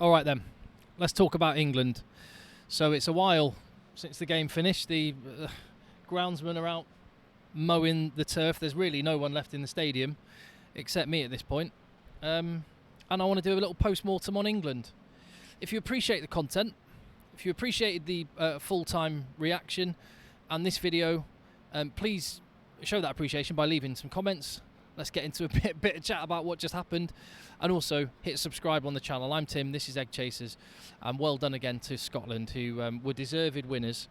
All right then, let's talk about England. So it's a while since the game finished. The groundsmen are out mowing the turf. There's really no one left in the stadium except me at this point. And I want to do a little post-mortem on England. If you appreciate the content, if you appreciated the full-time reaction and this video, please show that appreciation by leaving some comments. Let's get into a bit of chat about what just happened, and also hit subscribe on the channel. I'm Tim, this is Egg Chasers, and well done again to Scotland, who were deserved winners.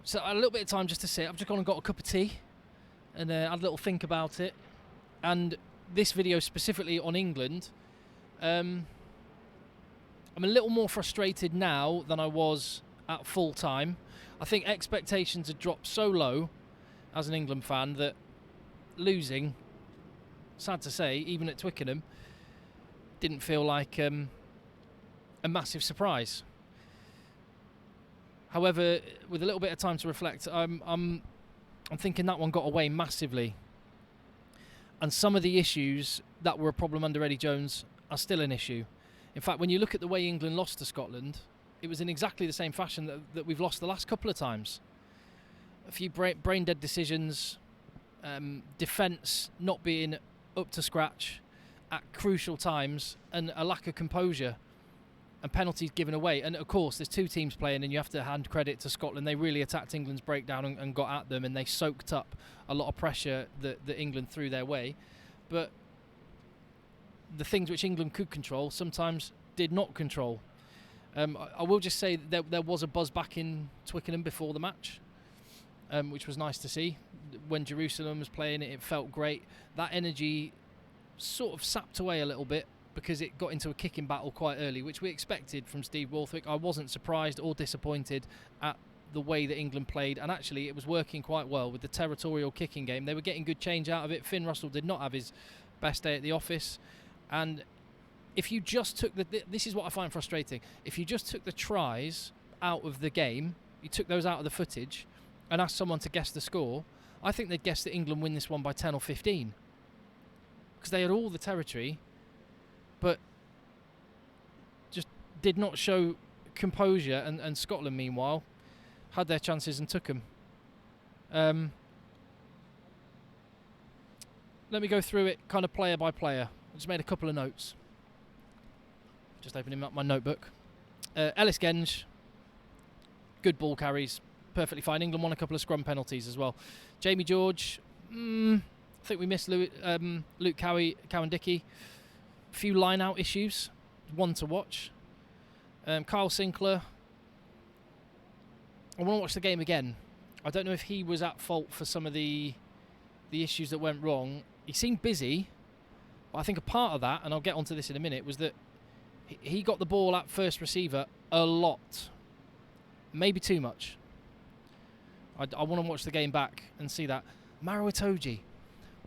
So I had a little bit of time just to sit. I've just gone and got a cup of tea and had a little think about it. And this video specifically on England, I'm a little more frustrated now than I was at full time. I think expectations had dropped so low as an England fan that losing, sad to say, even at Twickenham, didn't feel like a massive surprise. However, with a little bit of time to reflect, I'm thinking that one got away massively. And some of the issues that were a problem under Eddie Jones are still an issue. In fact, when you look at the way England lost to Scotland, it was in exactly the same fashion that we've lost the last couple of times. A few brain-dead decisions, defence not being up to scratch at crucial times, and a lack of composure, and penalties given away. And of course, there's two teams playing, and you have to hand credit to Scotland. They really attacked England's breakdown and got at them, and they soaked up a lot of pressure that England threw their way. But the things which England could control sometimes did not control. I will just say that there was a buzz back in Twickenham before the match, which was nice to see. When Jerusalem was playing it felt great. That energy sort of sapped away a little bit because it got into a kicking battle quite early, which we expected from Steve Borthwick. I wasn't surprised or disappointed at the way that England played, and actually it was working quite well with the territorial kicking game. They were getting good change out of it. Finn Russell did not have his best day at the office, and if you just took this is what I find frustrating, if you just took the tries out of the game, you took those out of the footage and asked someone to guess the score, I think they'd guess that England win this one by 10 or 15, because they had all the territory but just did not show composure, and Scotland meanwhile had their chances and took them. Let me go through it kind of player by player. I just made a couple of notes. Just opening up my notebook. Ellis Genge, good ball carries, perfectly fine. England won a couple of scrum penalties as well. Jamie George, I think we missed Luke Cowan-Dickie. A few line-out issues, one to watch. Kyle Sinclair, I want to watch the game again. I don't know if he was at fault for some of the issues that went wrong. He seemed busy, but I think a part of that, and I'll get onto this in a minute, was that he got the ball at first receiver a lot. Maybe too much. I want to watch the game back and see that. Maro Itoje,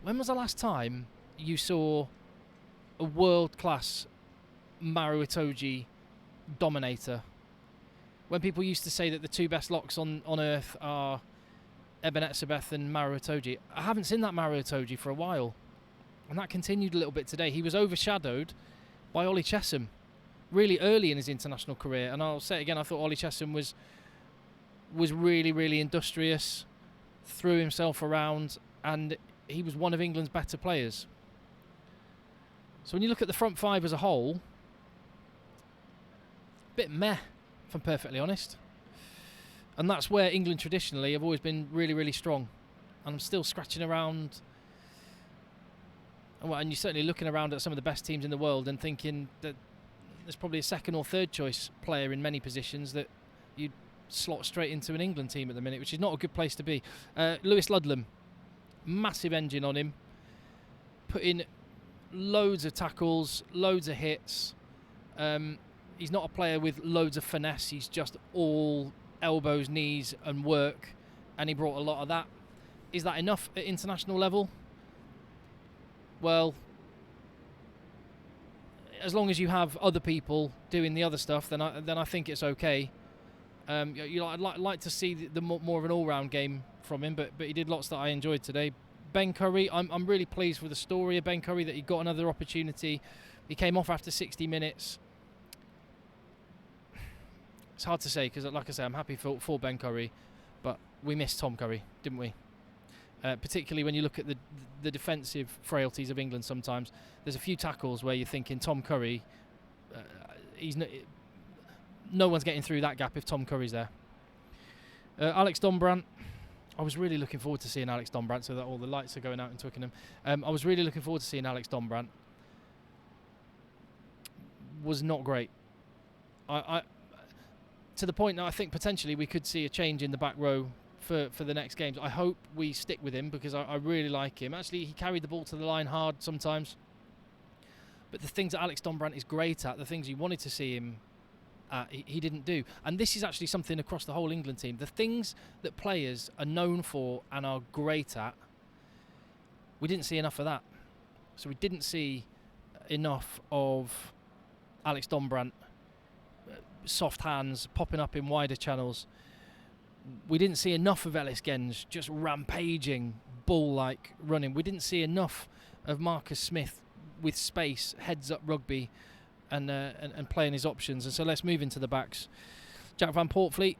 when was the last time you saw a world-class Maro Itoje dominator? When people used to say that the two best locks on earth are Eben Etzebeth and Maro Itoje, I haven't seen that Maro Itoje for a while, and that continued a little bit today. He was overshadowed by Ollie Chesham really early in his international career, and I'll say it again, I thought Ollie Chesham was really, really industrious, threw himself around, and he was one of England's better players. So when you look at the front five as a whole, a bit meh, if I'm perfectly honest. And that's where England traditionally have always been really, really strong. And I'm still scratching around. And you're certainly looking around at some of the best teams in the world and thinking that there's probably a second or third choice player in many positions that you'd slot straight into an England team at the minute, which is not a good place to be. Lewis Ludlam, massive engine on him. Put in loads of tackles, loads of hits. He's not a player with loads of finesse. He's just all elbows, knees and work, and he brought a lot of that. Is that enough at international level? Well, as long as you have other people doing the other stuff, then I think it's okay. I'd like to see the more of an all-round game from him, but he did lots that I enjoyed today. Ben Curry, I'm really pleased with the story of Ben Curry, that he got another opportunity. He came off after 60 minutes, It's hard to say because, like I say, I'm happy for Ben Curry, but we missed Tom Curry, didn't we? Particularly when you look at the defensive frailties of England sometimes. There's a few tackles where you're thinking Tom Curry, no one's getting through that gap if Tom Curry's there. Alex Dombrandt, I was really looking forward to seeing Alex Dombrandt, so that all the lights are going out in Twickenham. I was really looking forward to seeing Alex Dombrandt. Was not great. I to the point that I think potentially we could see a change in the back row for the next games. I hope we stick with him because I really like him. Actually, he carried the ball to the line hard sometimes. But the things that Alex Dombrandt is great at, the things you wanted to see him at, he didn't do. And this is actually something across the whole England team. The things that players are known for and are great at, we didn't see enough of that. So we didn't see enough of Alex Dombrandt, soft hands, popping up in wider channels. We didn't see enough of Ellis Genge just rampaging, bull-like running. We didn't see enough of Marcus Smith with space, heads-up rugby, and playing his options. And so let's move into the backs. Jack Van Poortvliet.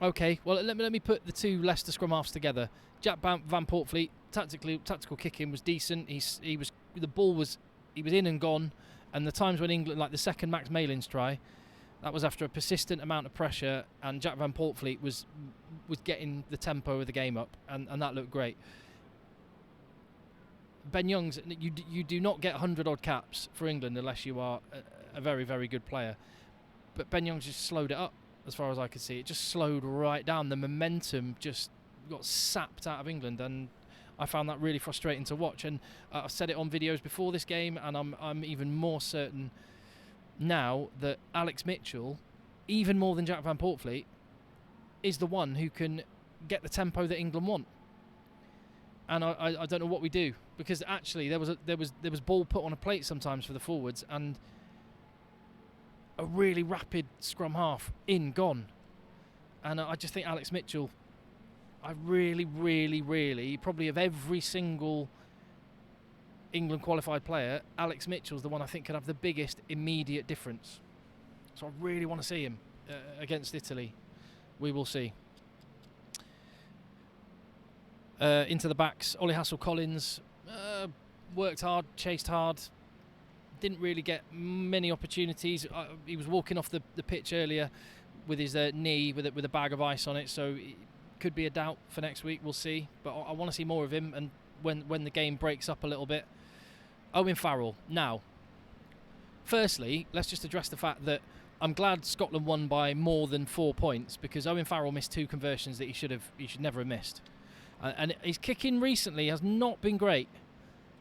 Okay, well let me put the two Leicester scrum halves together. Jack Van Poortvliet, tactical kicking was decent. He was in and gone. And the times when England, like the second Max Malin's try, that was after a persistent amount of pressure, and Jack Van Poortvliet was getting the tempo of the game up, and that looked great. Ben Youngs, you do not get 100-odd caps for England unless you are a very, very good player. But Ben Youngs just slowed it up, as far as I could see. It just slowed right down. The momentum just got sapped out of England, and I found that really frustrating to watch. And I've said it on videos before this game, and I'm even more certain now that Alex Mitchell, even more than Jack Van Poortvliet, is the one who can get the tempo that England want. And I don't know what we do, because actually there was ball put on a plate sometimes for the forwards, and a really rapid scrum half gone. And I just think Alex Mitchell, I really, really, really, probably of every single England qualified player, Alex Mitchell's the one I think could have the biggest immediate difference. So I really want to see him against Italy. We will see. Into the backs, Ollie Hassel-Collins worked hard, chased hard, didn't really get many opportunities. He was walking off the pitch earlier with his knee with a bag of ice on it, so it could be a doubt for next week. We'll see, but I want to see more of him, and when the game breaks up a little bit. Owen Farrell. Now, firstly, let's just address the fact that I'm glad Scotland won by more than 4 points, because Owen Farrell missed 2 conversions that he should never have missed. And his kicking recently has not been great,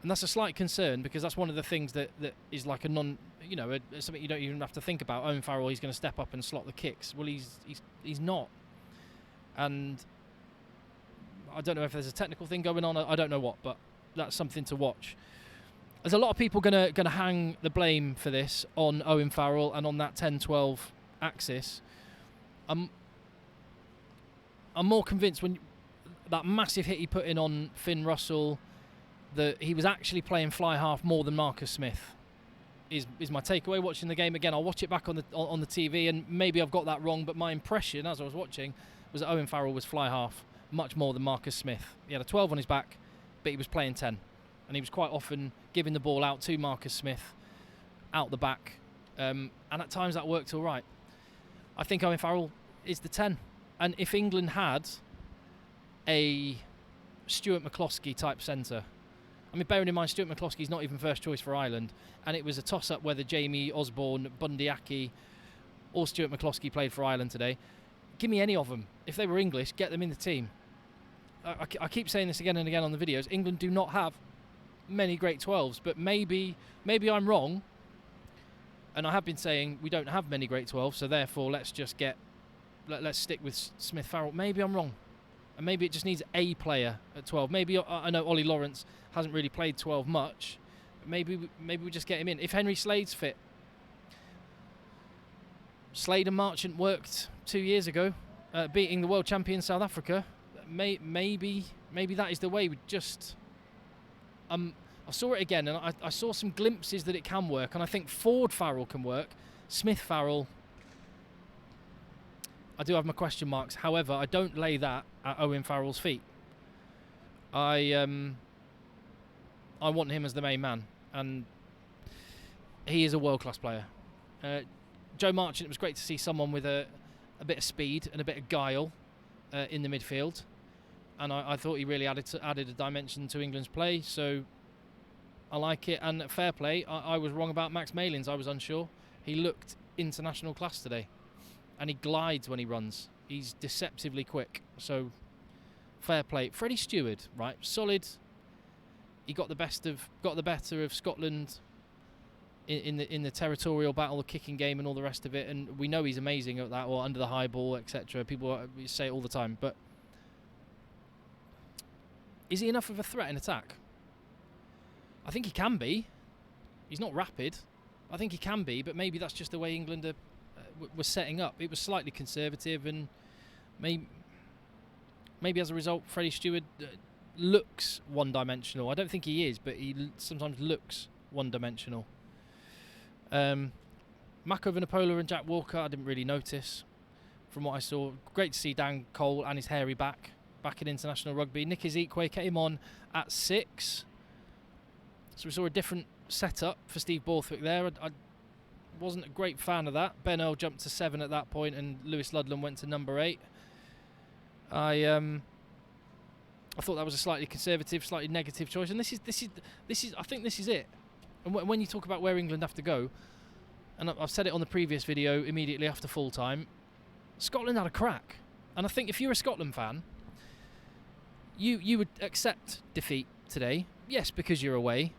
and that's a slight concern, because that's one of the things that is like a something you don't even have to think about. Owen Farrell, he's going to step up and slot the kicks. Well, he's not, and I don't know if there's a technical thing going on. I don't know what, but that's something to watch. There's a lot of people going to hang the blame for this on Owen Farrell and on that 10-12 axis. I'm more convinced when that massive hit he put in on Finn Russell, that he was actually playing fly half more than Marcus Smith. Is my takeaway watching the game again. I'll watch it back on the TV, and maybe I've got that wrong, but my impression as I was watching was that Owen Farrell was fly half much more than Marcus Smith. He had a 12 on his back, but he was playing 10, and he was quite often giving the ball out to Marcus Smith out the back, and at times that worked all right. I think Owen Farrell is the 10, and if England had a Stuart McCloskey type centre, I mean, bearing in mind Stuart McCloskey's not even first choice for Ireland, and it was a toss-up whether Jamie Osborne, Bundy Aki or Stuart McCloskey played for Ireland today. Give me any of them. If they were English, get them in the team. I keep saying this again and again on the videos. England do not have many great 12s, but maybe I'm wrong, and I have been saying we don't have many great 12s, so therefore let's stick with Smith Farrell. Maybe I'm wrong, and maybe it just needs a player at 12. Maybe I know Ollie Lawrence hasn't really played 12 much, but maybe we just get him in. If Henry Slade's fit, Slade and Marchant worked 2 years ago, beating the world champion South Africa. Maybe that is the way. We just I saw it again, and I saw some glimpses that it can work, and I think Ford Farrell can work. Smith Farrell, I do have my question marks. However, I don't lay that at Owen Farrell's feet. I want him as the main man, and he is a world-class player. Joe Marchant, it was great to see someone with a bit of speed and a bit of guile in the midfield, and I thought he really added a dimension to England's play, so I like it. And fair play, I was wrong about Max Malins. I was unsure. He looked international class today, and he glides when he runs. He's deceptively quick, so fair play. Freddie Steward, right, solid. He got the better of Scotland in the territorial battle, the kicking game, and all the rest of it. And we know he's amazing at that, or under the high ball, etc. People say it all the time, but is he enough of a threat in attack? I think he can be. He's not rapid. I think he can be, but maybe that's just the way England were setting up. It was slightly conservative, and maybe as a result, Freddie Steward looks one-dimensional. I don't think he is, but he sometimes looks one-dimensional. Mako Vinopola and Jack Walker, I didn't really notice from what I saw. Great to see Dan Cole and his hairy back in international rugby. Nick Ezekwe came on at 6. So we saw a different setup for Steve Borthwick there. I wasn't a great fan of that. Ben Earl jumped to 7 at that point, and Lewis Ludlam went to number 8. I thought that was a slightly conservative, slightly negative choice, and this is I think this is it. And when you talk about where England have to go, and I've said it on the previous video immediately after full time, Scotland had a crack, and I think if you're a Scotland fan, you would accept defeat today. Yes, because you're away.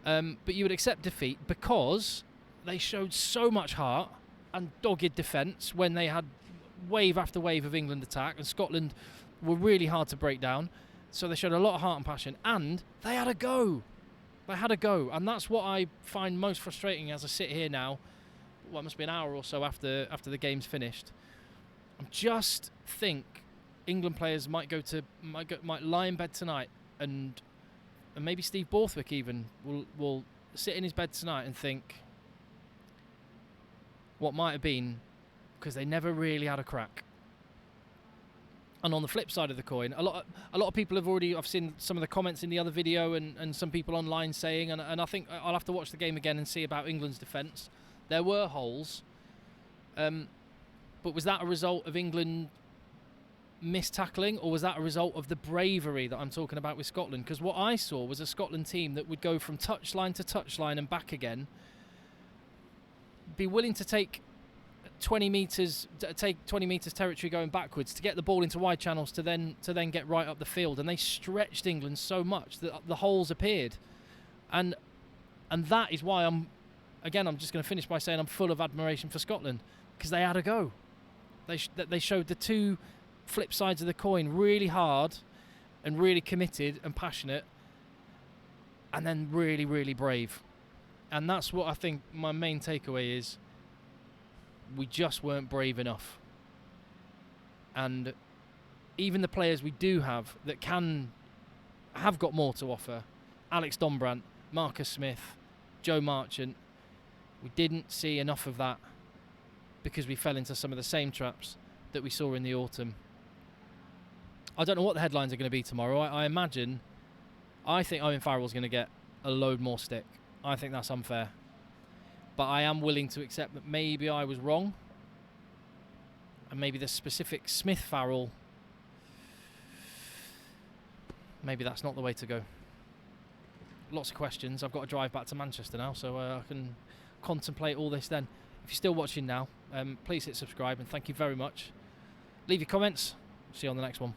But you would accept defeat because they showed so much heart and dogged defence when they had wave after wave of England attack, and Scotland were really hard to break down. So they showed a lot of heart and passion, and they had a go. They had a go, and that's what I find most frustrating as I sit here now. Well, it must be an hour or so after the game's finished. I just think England players might lie in bed tonight, and maybe Steve Borthwick even will sit in his bed tonight and think what might have been, because they never really had a crack. And on the flip side of the coin, a lot of people have already, I've seen some of the comments in the other video, and some people online saying, and I think I'll have to watch the game again and see about England's defence. There were holes, but was that a result of England mistackling, or was that a result of the bravery that I'm talking about with Scotland? Because what I saw was a Scotland team that would go from touchline to touchline and back again, be willing to take 20 metres territory going backwards to get the ball into wide channels to then get right up the field, and they stretched England so much that the holes appeared, and that is why I'm just going to finish by saying I'm full of admiration for Scotland, because they had a go. They showed the two flip sides of the coin, really hard and really committed and passionate, and then really, really brave. And that's what I think my main takeaway is. We just weren't brave enough. And even the players we do have that have got more to offer, Alex Dombrant, Marcus Smith, Joe Marchant, we didn't see enough of that, because we fell into some of the same traps that we saw in the autumn. I don't know what the headlines are going to be tomorrow. I think Owen Farrell's going to get a load more stick. I think that's unfair. But I am willing to accept that maybe I was wrong, and maybe the specific Smith-Farrell, maybe that's not the way to go. Lots of questions. I've got to drive back to Manchester now, so I can contemplate all this then. If you're still watching now, please hit subscribe, and thank you very much. Leave your comments. See you on the next one.